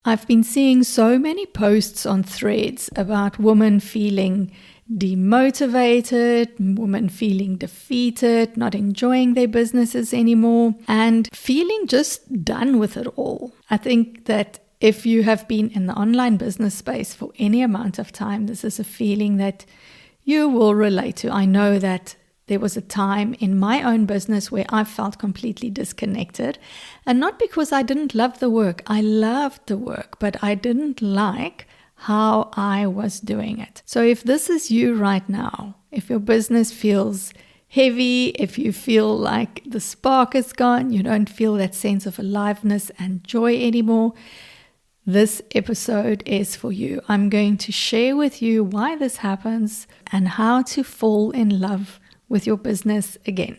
I've been seeing so many posts on Threads about women feeling demotivated, women feeling defeated, not enjoying their businesses anymore, and feeling just done with it all. I think that if you have been in the online business space for any amount of time, this is a feeling that you will relate to. I know that there was a time in my own business where I felt completely disconnected, and not because I didn't love the work. I loved the work, but I didn't like how I was doing it. So if this is you right now, if your business feels heavy, if you feel like the spark is gone, you don't feel that sense of aliveness and joy anymore, this episode is for you. I'm going to share with you why this happens and how to fall in love with your business again.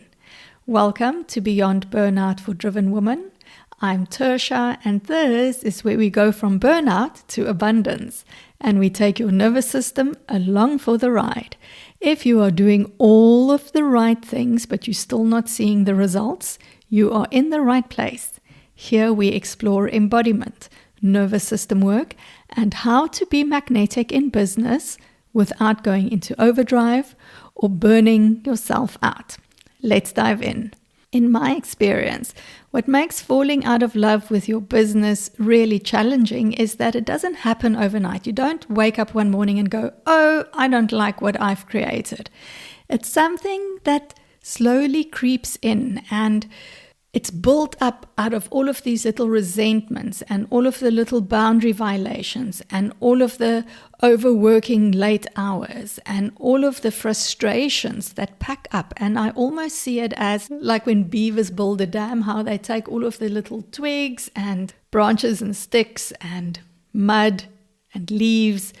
Welcome to Beyond Burnout for Driven Women. I'm Tertia, and this is where we go from burnout to abundance, and we take your nervous system along for the ride. If you are doing all of the right things, but you're still not seeing the results, you are in the right place. Here we explore embodiment, nervous system work, and how to be magnetic in business without going into overdrive or burning yourself out. Let's dive in. In my experience, what makes falling out of love with your business really challenging is that it doesn't happen overnight. You don't wake up one morning and go, "Oh, I don't like what I've created." It's something that slowly creeps in, and it's built up out of all of these little resentments and all of the little boundary violations and all of the overworking late hours and all of the frustrations that pack up. And I almost see it as like when beavers build a dam, how they take all of the little twigs and branches and sticks and mud and leaves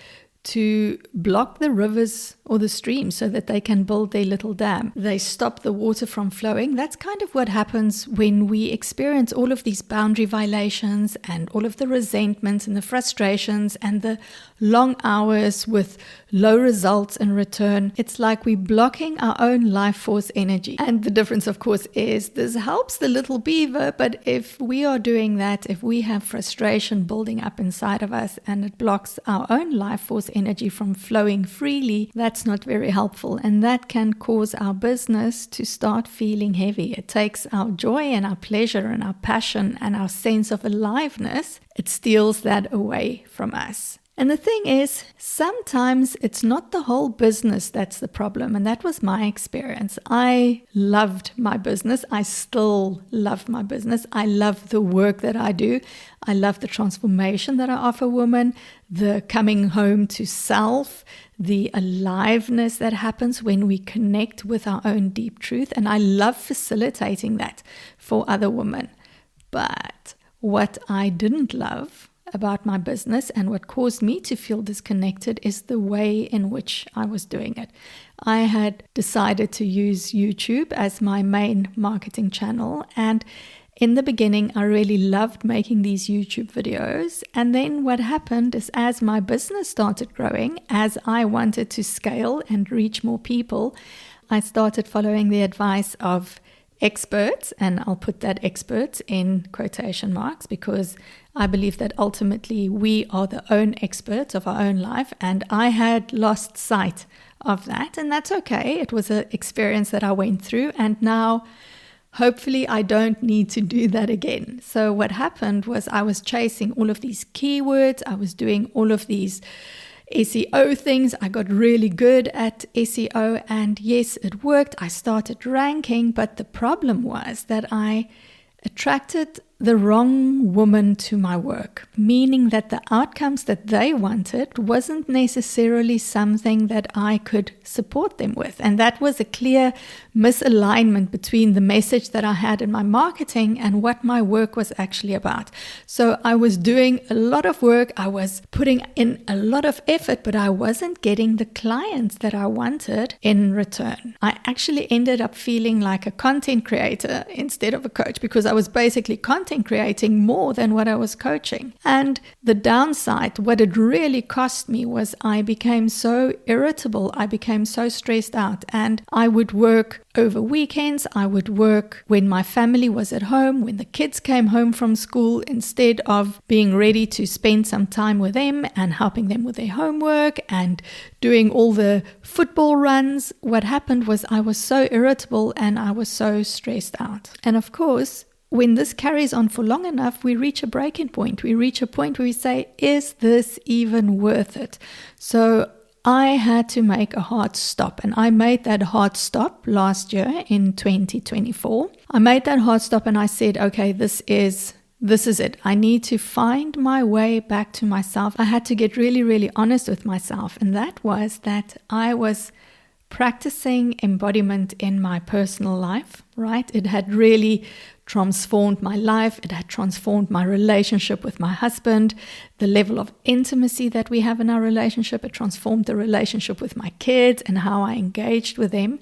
to block the rivers or the streams so that they can build their little dam. They stop the water from flowing. That's kind of what happens when we experience all of these boundary violations and all of the resentments and the frustrations and the long hours with low results in return. It's like we're blocking our own life force energy. And the difference, of course, is this helps the little beaver, but if we are doing that, if we have frustration building up inside of us and it blocks our own life force energy from flowing freely, that's not very helpful, and that can cause our business to start feeling heavy. It takes our joy and our pleasure and our passion and our sense of aliveness. It steals that away from us. And the thing is, sometimes it's not the whole business that's the problem, and that was my experience. I loved my business. I still love my business. I love the work that I do. I love the transformation that I offer women, the coming home to self, the aliveness that happens when we connect with our own deep truth, and I love facilitating that for other women. But what I didn't love about my business and what caused me to feel disconnected is the way in which I was doing it. I had decided to use YouTube as my main marketing channel, and in the beginning I really loved making these YouTube videos. And then what happened is, as my business started growing, as I wanted to scale and reach more people, I started following the advice of experts, and I'll put that experts in quotation marks because I believe that ultimately we are the own experts of our own life, and I had lost sight of that, and that's okay. It was an experience that I went through, and now hopefully I don't need to do that again. So what happened was I was chasing all of these keywords. I was doing all of these SEO things. I got really good at SEO, and yes, it worked. I started ranking, but the problem was that I attracted the wrong woman to my work, meaning that the outcomes that they wanted wasn't necessarily something that I could support them with. And that was a clear misalignment between the message that I had in my marketing and what my work was actually about. So I was doing a lot of work, I was putting in a lot of effort, but I wasn't getting the clients that I wanted in return. I actually ended up feeling like a content creator instead of a coach, because I was basically content content creating more than what I was coaching. And the downside, what it really cost me, was I became so irritable. I became so stressed out, and I would work over weekends. I would work when my family was at home, when the kids came home from school, instead of being ready to spend some time with them and helping them with their homework and doing all the football runs. What happened was I was so irritable and I was so stressed out. And of course, when this carries on for long enough, we reach a breaking point. We reach a point where we say, is this even worth it? So I had to make a hard stop, and I made that hard stop last year in 2024. I made that hard stop and I said, okay, this is it. I need to find my way back to myself. I had to get really, really honest with myself, and that was that I was practicing embodiment in my personal life, right? It had really transformed my life. It had transformed my relationship with my husband, the level of intimacy that we have in our relationship. It transformed the relationship with my kids and how I engaged with them.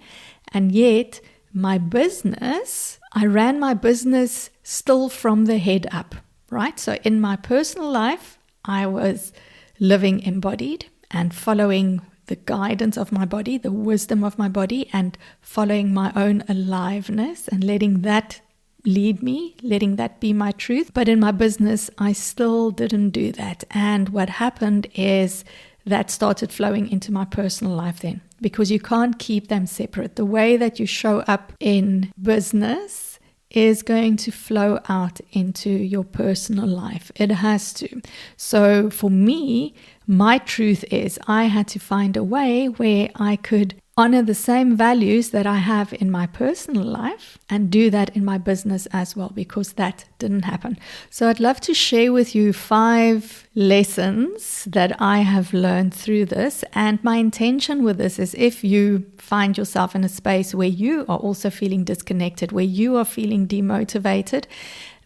And yet, my business, I ran my business still from the head up, right? So in my personal life, I was living embodied and following the guidance of my body, the wisdom of my body, and following my own aliveness and letting that lead me, letting that be my truth. But in my business, I still didn't do that. And what happened is that started flowing into my personal life then, because you can't keep them separate. The way that you show up in business is going to flow out into your personal life. It has to. So for me, my truth is I had to find a way where I could honor the same values that I have in my personal life and do that in my business as well, because that didn't happen. So I'd love to share with you 5 lessons that I have learned through this. And my intention with this is, if you find yourself in a space where you are also feeling disconnected, where you are feeling demotivated,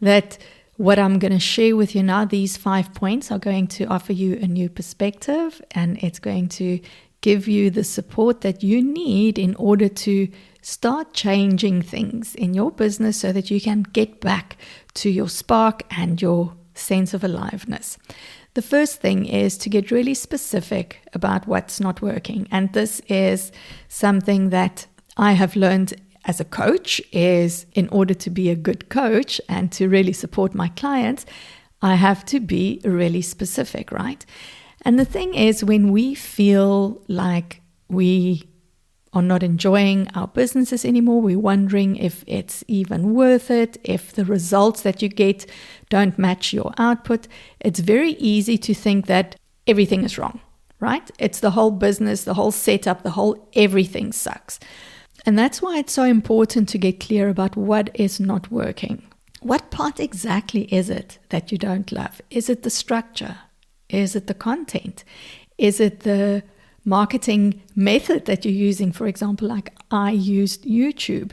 that what I'm going to share with you now, these 5 points, are going to offer you a new perspective, and it's going to give you the support that you need in order to start changing things in your business so that you can get back to your spark and your sense of aliveness. The first thing is to get really specific about what's not working. And this is something that I have learned as a coach, is in order to be a good coach and to really support my clients, I have to be really specific, right? And the thing is, when we feel like we are not enjoying our businesses anymore, we're wondering if it's even worth it, if the results that you get don't match your output, it's very easy to think that everything is wrong, right? It's the whole business, the whole setup, the whole everything sucks. And that's why it's so important to get clear about what is not working. What part exactly is it that you don't love? Is it the structure? Is it the content? Is it the marketing method that you're using? For example, like I used YouTube.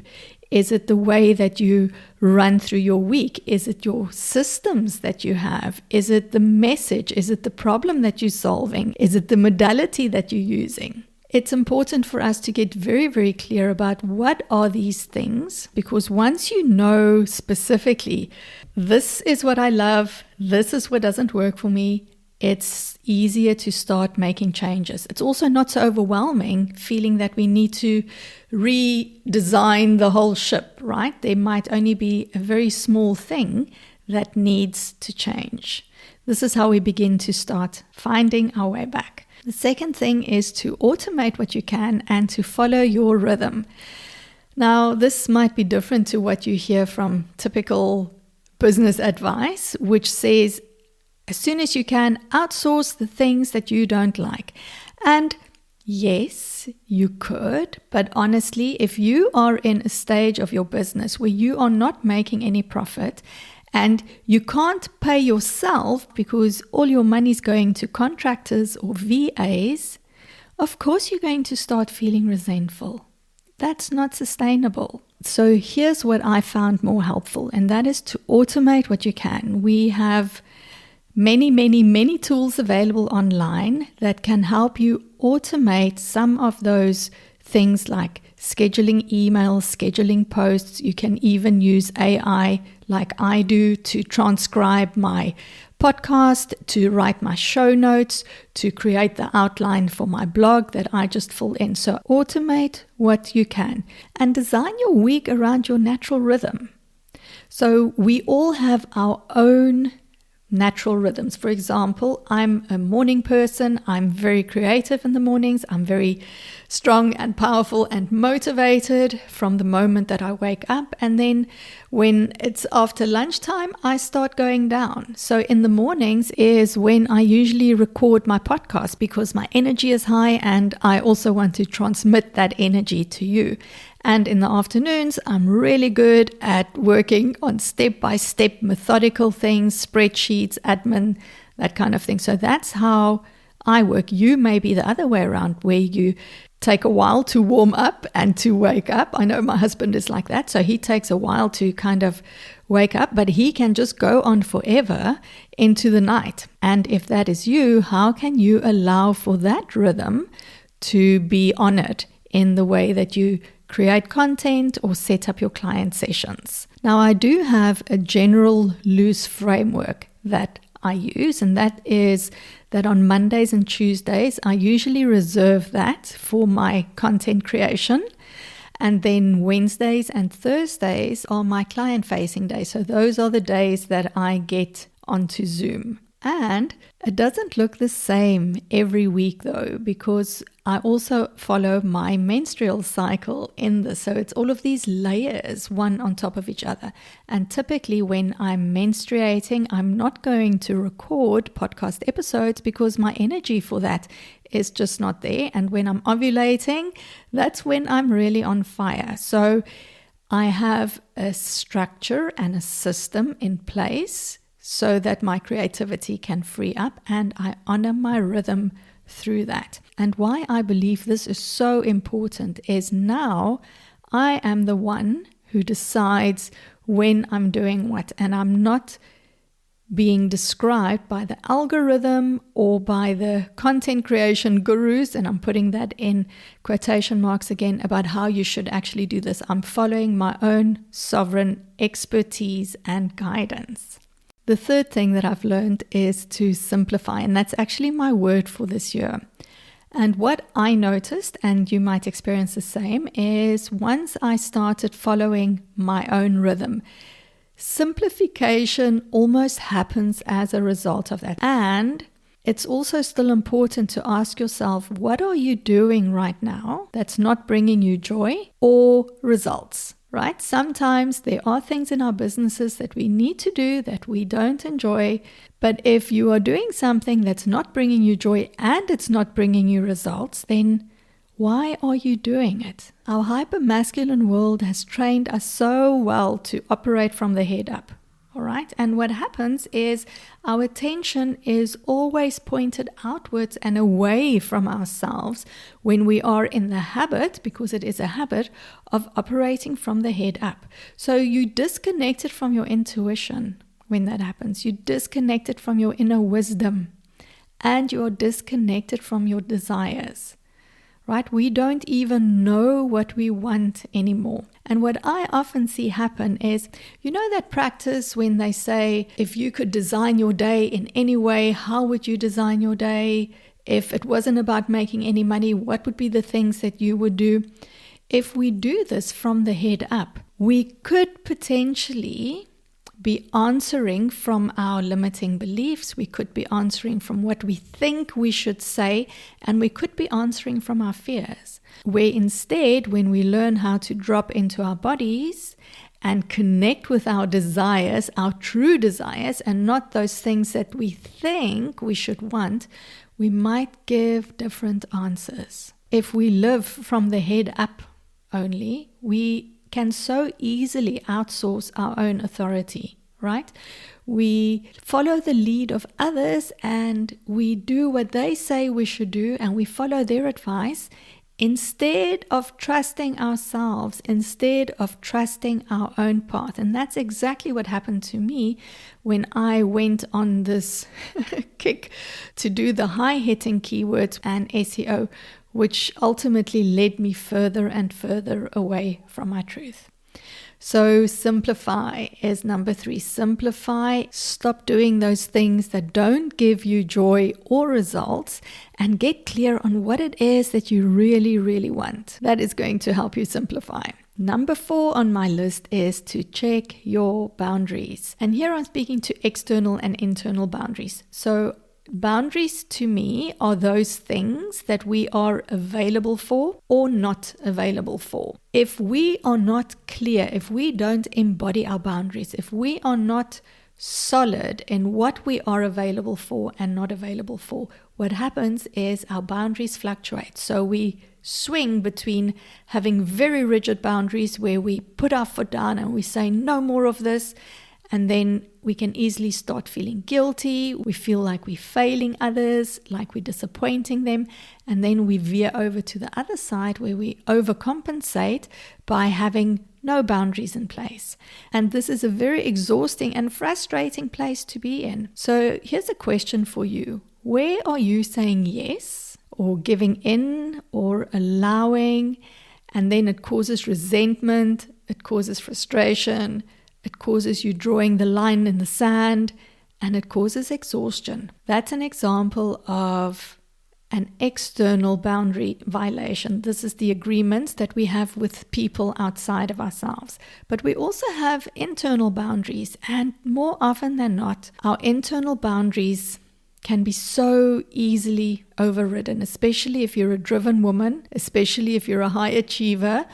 Is it the way that you run through your week? Is it your systems that you have? Is it the message? Is it the problem that you're solving? Is it the modality that you're using? It's important for us to get very, very clear about what are these things, because once you know specifically, this is what I love, this is what doesn't work for me, it's easier to start making changes. It's also not so overwhelming feeling that we need to redesign the whole ship, right? There might only be a very small thing that needs to change. This is how we begin to start finding our way back. The second thing is to automate what you can and to follow your rhythm. Now, this might be different to what you hear from typical business advice, which says, as soon as you can, outsource the things that you don't like. And yes, you could, but honestly, if you are in a stage of your business where you are not making any profit and you can't pay yourself because all your money is going to contractors or VAs, of course you're going to start feeling resentful. That's not sustainable. So here's what I found more helpful, and that is to automate what you can. We have many tools available online that can help you automate some of those things like scheduling emails, scheduling posts. You can even use AI like I do to transcribe my podcast, to write my show notes, to create the outline for my blog that I just fill in. So automate what you can and design your week around your natural rhythm. So we all have our own natural rhythms. For example, I'm a morning person. I'm very creative in the mornings. I'm very strong and powerful and motivated from the moment that I wake up. And then when it's after lunchtime, I start going down. So in the mornings is when I usually record my podcast because my energy is high and I also want to transmit that energy to you. And in the afternoons, I'm really good at working on step-by-step methodical things, spreadsheets, admin, that kind of thing. So that's how I work. You may be the other way around, where you take a while to warm up and to wake up. I know my husband is like that. So he takes a while to kind of wake up, but he can just go on forever into the night. And if that is you, how can you allow for that rhythm to be honored in the way that you create content or set up your client sessions? Now, I do have a general loose framework that I use, and that is that on Mondays and Tuesdays, I usually reserve that for my content creation. And then Wednesdays and Thursdays are my client-facing days. So those are the days that I get onto Zoom. And it doesn't look the same every week though, because I also follow my menstrual cycle in this. So it's all of these layers, one on top of each other. And typically when I'm menstruating, I'm not going to record podcast episodes because my energy for that is just not there. And when I'm ovulating, that's when I'm really on fire. So I have a structure and a system in place so that my creativity can free up, and I honor my rhythm through that. And why I believe this is so important is now I am the one who decides when I'm doing what, and I'm not being described by the algorithm or by the content creation gurus, and I'm putting that in quotation marks again, about how you should actually do this. I'm following my own sovereign expertise and guidance. The third thing that I've learned is to simplify, and that's actually my word for this year. And what I noticed, and you might experience the same, is once I started following my own rhythm, simplification almost happens as a result of that. And it's also still important to ask yourself, what are you doing right now that's not bringing you joy or results? Right? Sometimes there are things in our businesses that we need to do that we don't enjoy. But if you are doing something that's not bringing you joy and it's not bringing you results, then why are you doing it? Our hyper-masculine world has trained us so well to operate from the head up. All right. And what happens is our attention is always pointed outwards and away from ourselves when we are in the habit, because it is a habit, of operating from the head up. So you disconnect it from your intuition when that happens. You disconnect it from your inner wisdom, and you are disconnected from your desires. Right? We don't even know what we want anymore. And what I often see happen is, you know that practice when they say, if you could design your day in any way, how would you design your day? If it wasn't about making any money, what would be the things that you would do? If we do this from the head up, we could potentially be answering from our limiting beliefs. We could be answering from what we think we should say, and we could be answering from our fears. Where instead, when we learn how to drop into our bodies and connect with our desires, our true desires, and not those things that we think we should want, we might give different answers. If we live from the head up only, we can so easily outsource our own authority, right? We follow the lead of others and we do what they say we should do, and we follow their advice instead of trusting ourselves, instead of trusting our own path. And that's exactly what happened to me when I went on this kick to do the high-hitting keywords and SEO which ultimately led me further and further away from my truth. So simplify is number 3. Simplify. Stop doing those things that don't give you joy or results, and get clear on what it is that you really, really want. That is going to help you simplify. Number 4 on my list is to check your boundaries. And here I'm speaking to external and internal boundaries. So boundaries to me are those things that we are available for or not available for. If we are not clear, if we don't embody our boundaries, if we are not solid in what we are available for and not available for, what happens is our boundaries fluctuate. So we swing between having very rigid boundaries where we put our foot down and we say no more of this, and then we can easily start feeling guilty. We feel like we're failing others, like we're disappointing them. And then we veer over to the other side where we overcompensate by having no boundaries in place. And this is a very exhausting and frustrating place to be in. So here's a question for you. Where are you saying yes or giving in or allowing? And then it causes resentment, it causes frustration, it causes you drawing the line in the sand, and it causes exhaustion. That's an example of an external boundary violation. This is the agreements that we have with people outside of ourselves. But we also have internal boundaries, and more often than not, our internal boundaries can be so easily overridden, especially if you're a driven woman, especially if you're a high achiever.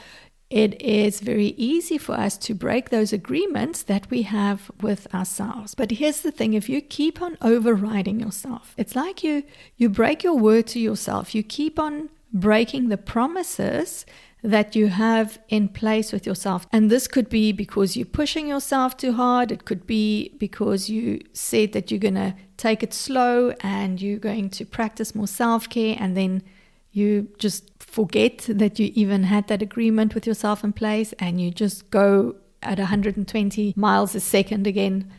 It is very easy for us to break those agreements that we have with ourselves. But here's the thing, if you keep on overriding yourself, it's like you break your word to yourself. You keep on breaking the promises that you have in place with yourself. And this could be because you're pushing yourself too hard. It could be because you said that you're going to take it slow and you're going to practice more self-care, and then you just forget that you even had that agreement with yourself in place, and you just go at 120 miles a second again.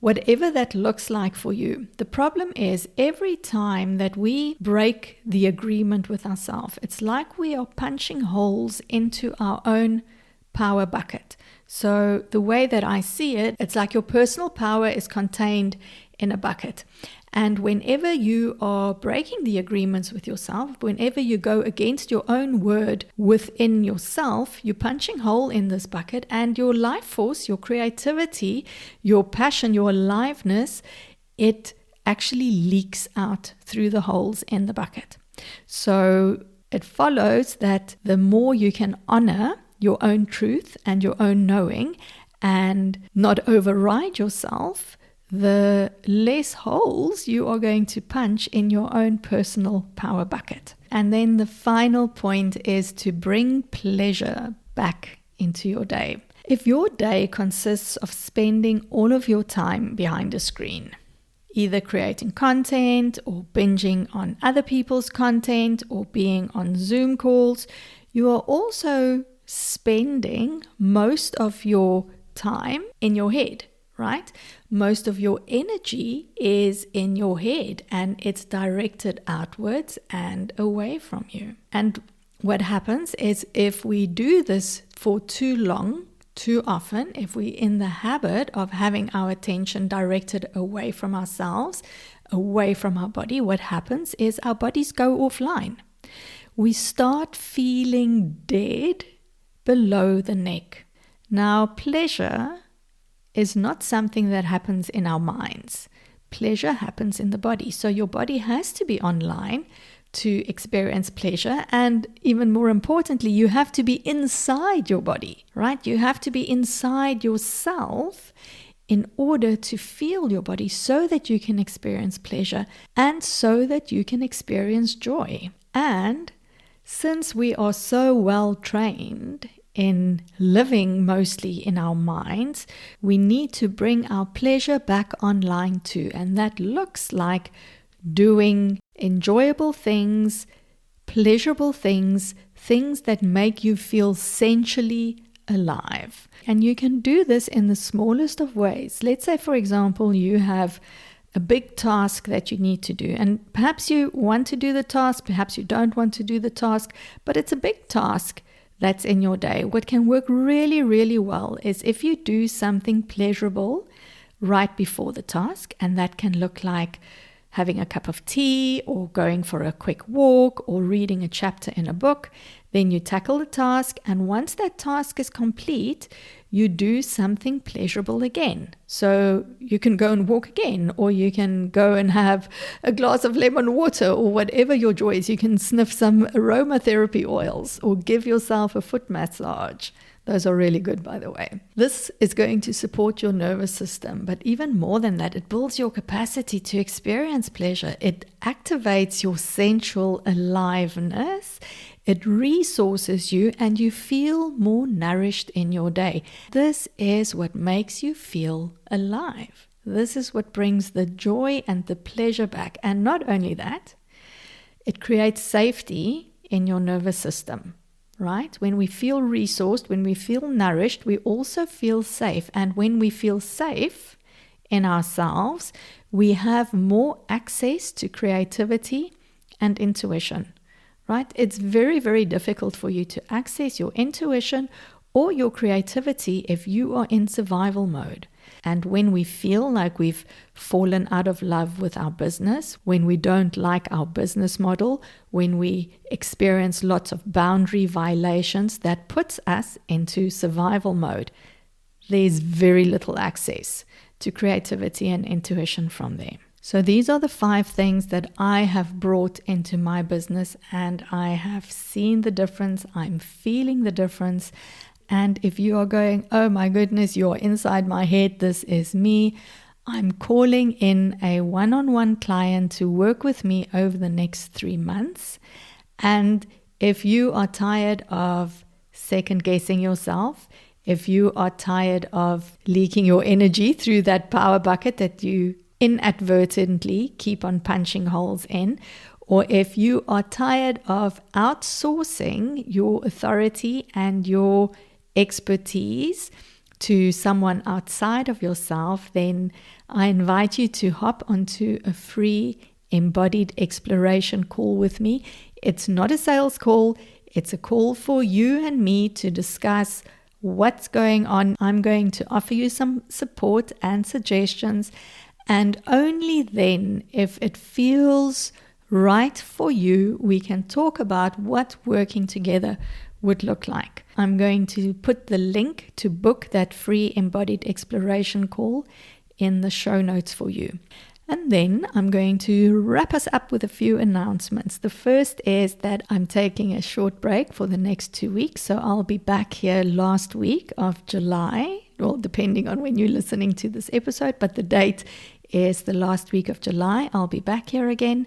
Whatever that looks like for you. The problem is every time that we break the agreement with ourselves, it's like we are punching holes into our own power bucket. So the way that I see it, it's like your personal power is contained in a bucket. And whenever you are breaking the agreements with yourself, whenever you go against your own word within yourself, you're punching hole in this bucket, and your life force, your creativity, your passion, your aliveness, it actually leaks out through the holes in the bucket. So it follows that the more you can honor your own truth and your own knowing and not override yourself, the less holes you are going to punch in your own personal power bucket. And then the final point is to bring pleasure back into your day. If your day consists of spending all of your time behind a screen, either creating content or binging on other people's content or being on Zoom calls, you are also spending most of your time in your head. Right? Most of your energy is in your head, and it's directed outwards and away from you. And what happens is if we do this for too long, too often, if we're in the habit of having our attention directed away from ourselves, away from our body, what happens is our bodies go offline. We start feeling dead below the neck. Now, pleasure is not something that happens in our minds. Pleasure happens in the body. So your body has to be online to experience pleasure. And even more importantly, you have to be inside your body, right? You have to be inside yourself in order to feel your body so that you can experience pleasure and so that you can experience joy. And since we are so well trained in living mostly in our minds, we need to bring our pleasure back online too. And that looks like doing enjoyable things, pleasurable things, things that make you feel sensually alive. And you can do this in the smallest of ways. Let's say, for example, you have a big task that you need to do. And perhaps you want to do the task, perhaps you don't want to do the task, but it's a big task that's in your day. What can work really, really well is if you do something pleasurable right before the task, and that can look like having a cup of tea or going for a quick walk or reading a chapter in a book. Then you tackle the task, and once that task is complete, you do something pleasurable again. So you can go and walk again, or you can go and have a glass of lemon water, or whatever your joy is. You can sniff some aromatherapy oils or give yourself a foot massage. Those are really good, by the way. This is going to support your nervous system, but even more than that, it builds your capacity to experience pleasure. It activates your sensual aliveness. It resources you, and you feel more nourished in your day. This is what makes you feel alive. This is what brings the joy and the pleasure back. And not only that, it creates safety in your nervous system. Right? When we feel resourced, when we feel nourished, we also feel safe. And when we feel safe in ourselves, we have more access to creativity and intuition. Right? It's very, very difficult for you to access your intuition or your creativity if you are in survival mode. And when we feel like we've fallen out of love with our business, when we don't like our business model, when we experience lots of boundary violations, that puts us into survival mode. There's very little access to creativity and intuition from there. So these are the 5 things that I have brought into my business, and I have seen the difference. I'm feeling the difference. And if you are going, oh my goodness, you're inside my head, this is me, I'm calling in a one-on-one client to work with me over the next 3 months. And if you are tired of second guessing yourself, if you are tired of leaking your energy through that power bucket that you inadvertently keep on punching holes in, or if you are tired of outsourcing your authority and your expertise to someone outside of yourself, then I invite you to hop onto a free embodied exploration call with me. It's not a sales call. It's a call for you and me to discuss what's going on. I'm going to offer you some support and suggestions. And only then, if it feels right for you, we can talk about what working together would look like. I'm going to put the link to book that free embodied exploration call in the show notes for you. And then I'm going to wrap us up with a few announcements. The first is that I'm taking a short break for the next 2 weeks. So I'll be back here last week of July, well, depending on when you're listening to this episode, but the date is the last week of July. I'll be back here again.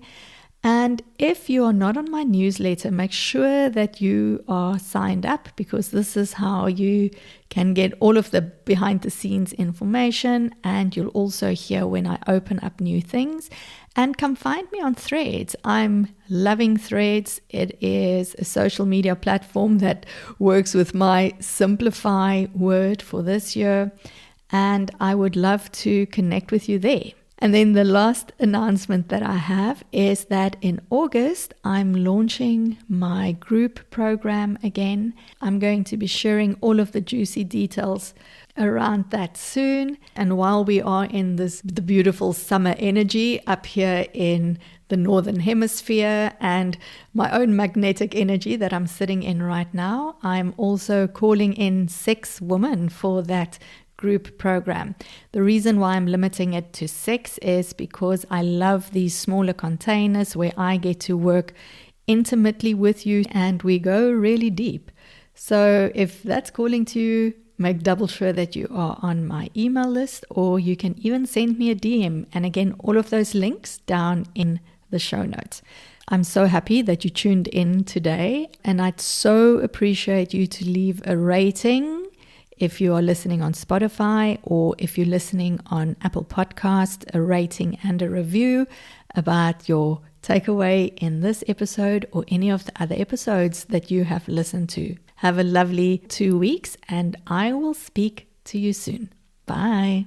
And if you are not on my newsletter, make sure that you are signed up, because this is how you can get all of the behind the scenes information, and you'll also hear when I open up new things. And come find me on Threads. I'm loving Threads. It is a social media platform that works with my Simplify word for this year, and I would love to connect with you there. And then the last announcement that I have is that in August, I'm launching my group program again. I'm going to be sharing all of the juicy details around that soon. And while we are in the beautiful summer energy up here in the Northern Hemisphere and my own magnetic energy that I'm sitting in right now, I'm also calling in 6 women for that group program. The reason why I'm limiting it to 6 is because I love these smaller containers where I get to work intimately with you and we go really deep. So if that's calling to you, make double sure that you are on my email list, or you can even send me a DM. And again, all of those links down in the show notes. I'm so happy that you tuned in today, and I'd so appreciate you to leave a rating if you are listening on Spotify, or if you're listening on Apple Podcast, a rating and a review about your takeaway in this episode or any of the other episodes that you have listened to. Have a lovely 2 weeks, and I will speak to you soon. Bye.